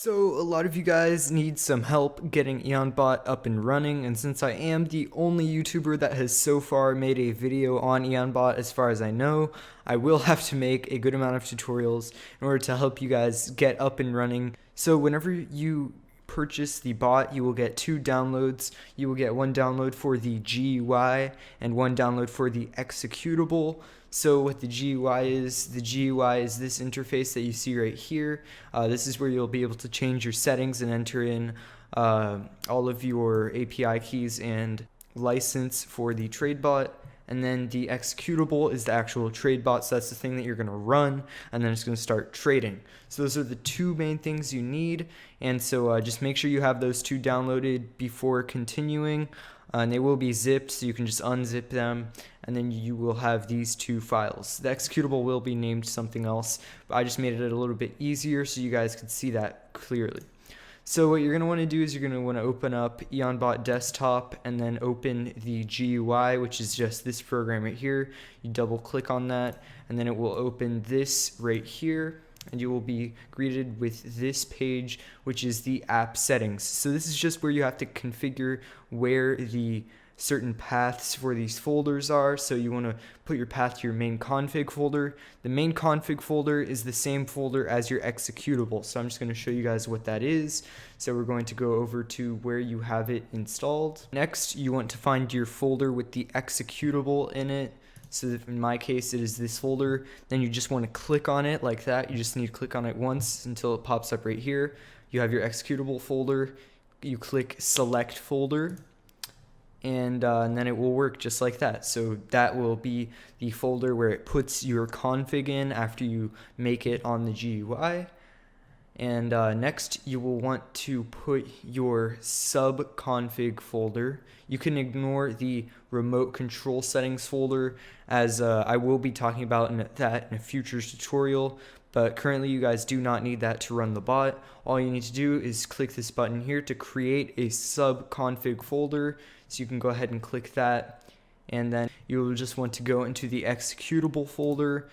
So a lot of you guys need some help getting EonBot up and running, and since I am the only YouTuber that has so far made a video on EonBot as far as I know, I will have to make a good amount of tutorials in order to help you guys get up and running. So whenever you purchase the bot, you will get 2 downloads. You will get 1 download for the GUI and 1 download for the executable. So what the GUI is this interface that you see right here. This is where you'll be able to change your settings and enter in all of your API keys and license for the trade bot. And then the executable is the actual trade bot, so that's the thing that you're going to run, and then it's going to start trading. So those are the 2 main things you need, and so just make sure you have those 2 downloaded before continuing, and they will be zipped, so you can just unzip them, and then you will have these 2 files. The executable will be named something else, but I just made it a little bit easier so you guys could see that clearly. So what you're going to want to do is you're going to want to open up EonBot desktop and then open the GUI, which is just this program right here. You double click on that and then it will open this right here, and you will be greeted with this page, which is the app settings. So this is just where you have to configure where the certain paths for these folders are. So you want to put your path to your main config folder. The main config folder is the same folder as your executable, so I'm just going to show you guys what that is. So we're going to go over to where you have it installed. Next, you want to find your folder with the executable in it. So in my case, it is this folder. Then you just want to click on it like that. You just need to click on it once until it pops up right here. You have your executable folder. You click select folder, and then it will work just like that. So that will be the folder where it puts your config in after you make it on the GUI. And next, you will want to put your sub config folder. You can ignore the remote control settings folder, as I will be talking about that in a future tutorial. But currently you guys do not need that to run the bot. All you need to do is click this button here to create a sub config folder. So you can go ahead and click that, and then you'll just want to go into the executable folder,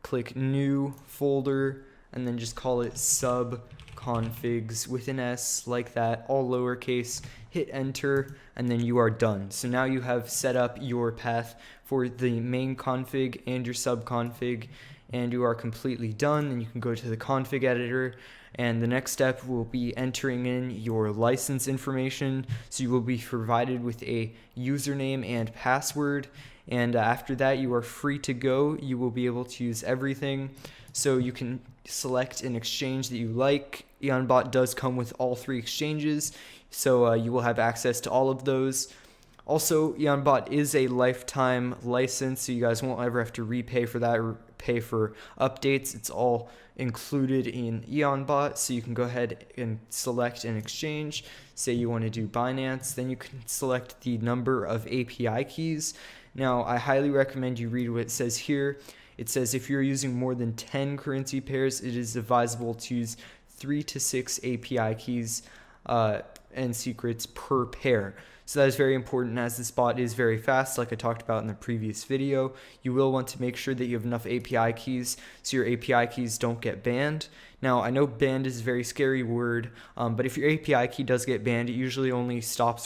click new folder, and then just call it sub configs with an S like that, all lowercase. Hit enter, and then you are done. So now you have set up your path for the main config and your sub config, and you are completely done. And you can go to the config editor, and the next step will be entering in your license information. So you will be provided with a username and password, and after that you are free to go. You will be able to use everything, so you can select an exchange that you like. EonBot does come with all 3 exchanges, so you will have access to all of those. Also, EonBot is a lifetime license, so you guys won't ever have to repay for that or pay for updates. It's all included in EonBot, so you can go ahead and select an exchange. Say you want to do Binance, then you can select the number of API keys. Now, I highly recommend you read what it says here. It says if you're using more than 10 currency pairs, it is advisable to use 3 to 6 API keys and secrets per pair. So that is very important, as this bot is very fast, like I talked about in the previous video. You will want to make sure that you have enough API keys so your API keys don't get banned. Now, I know banned is a very scary word, but if your API key does get banned, it usually only stops.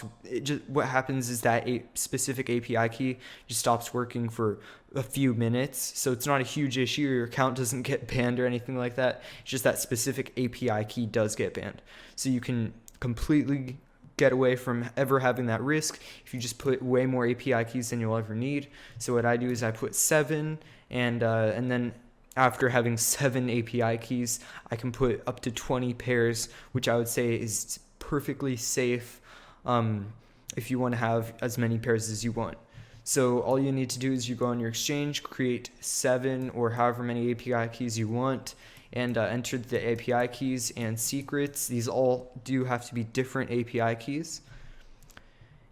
What happens is that a specific API key just stops working for a few minutes. So it's not a huge issue. Your account doesn't get banned or anything like that. It's just that specific API key does get banned. So you can completely get away from ever having that risk if you just put way more API keys than you'll ever need. So what I do is I put 7, and then after having 7 API keys, I can put up to 20 pairs, which I would say is perfectly safe if you want to have as many pairs as you want. So all you need to do is you go on your exchange, create 7 or however many API keys you want, and enter the API keys and secrets. These all do have to be different API keys.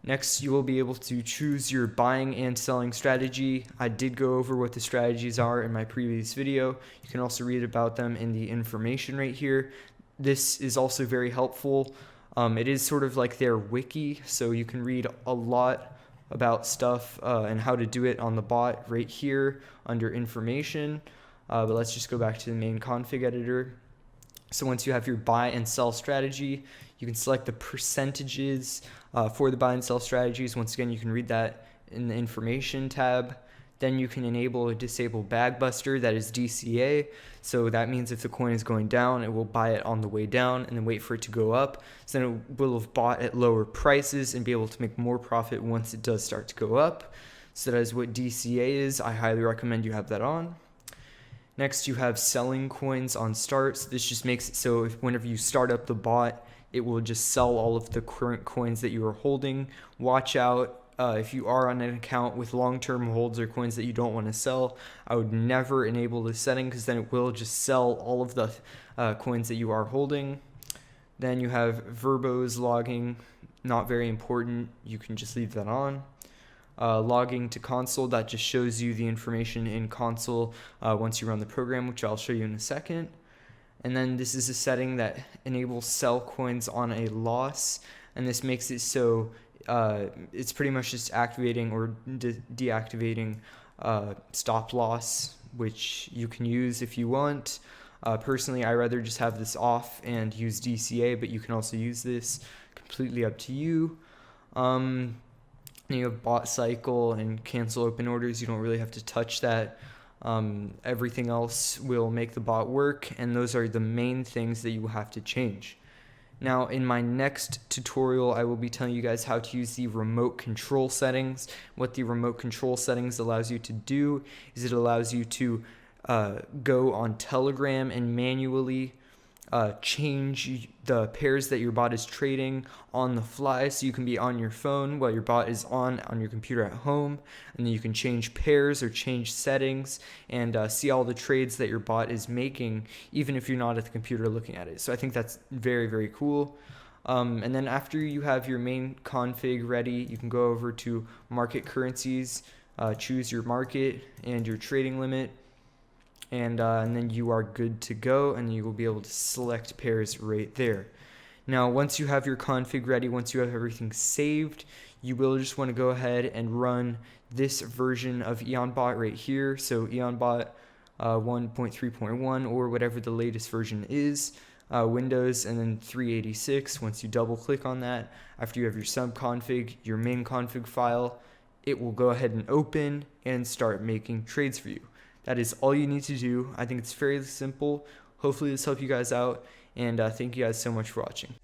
Next, you will be able to choose your buying and selling strategy. I did go over what the strategies are in my previous video. You can also read about them in the information right here. This is also very helpful. It is sort of like their wiki, so you can read a lot about stuff and how to do it on the bot right here under information. But let's just go back to the main config editor. So once you have your buy and sell strategy, you can select the percentages for the buy and sell strategies. Once again, you can read that in the information tab. Then you can enable or disable bag buster, that is DCA. So that means if the coin is going down, it will buy it on the way down and then wait for it to go up. So then it will have bought at lower prices and be able to make more profit once it does start to go up. So that is what DCA is. I highly recommend you have that on. Next, you have selling coins on start. So this just makes it so if whenever you start up the bot, it will just sell all of the current coins that you are holding. Watch out. If you are on an account with long-term holds or coins that you don't want to sell, I would never enable this setting because then it will just sell all of the coins that you are holding. Then you have verbose logging, not very important. You can just leave that on. Logging to console, that just shows you the information in console once you run the program, which I'll show you in a second. And then this is a setting that enables sell coins on a loss, and this makes it so it's pretty much just activating or deactivating stop loss, which you can use if you want. Personally, I rather just have this off and use DCA, but you can also use this, completely up to you. You have bot cycle and cancel open orders. You don't really have to touch that. Everything else will make the bot work, and those are the main things that you will have to change. Now, in my next tutorial, I will be telling you guys how to use the remote control settings. What the remote control settings allows you to do is it allows you to go on Telegram and manually change the pairs that your bot is trading on the fly, so you can be on your phone while your bot is on your computer at home, and then you can change pairs or change settings and see all the trades that your bot is making even if you're not at the computer looking at it. So I think that's very, very cool. And then after you have your main config ready, you can go over to market currencies, choose your market and your trading limit, and then you are good to go, and you will be able to select pairs right there. Now, once you have your config ready, once you have everything saved, you will just want to go ahead and run this version of EonBot right here. So EonBot 1.3.1 or whatever the latest version is, Windows, and then 386. Once you double click on that, after you have your subconfig, your main config file, it will go ahead and open and start making trades for you. That is all you need to do. I think it's fairly simple. Hopefully this helped you guys out, and thank you guys so much for watching.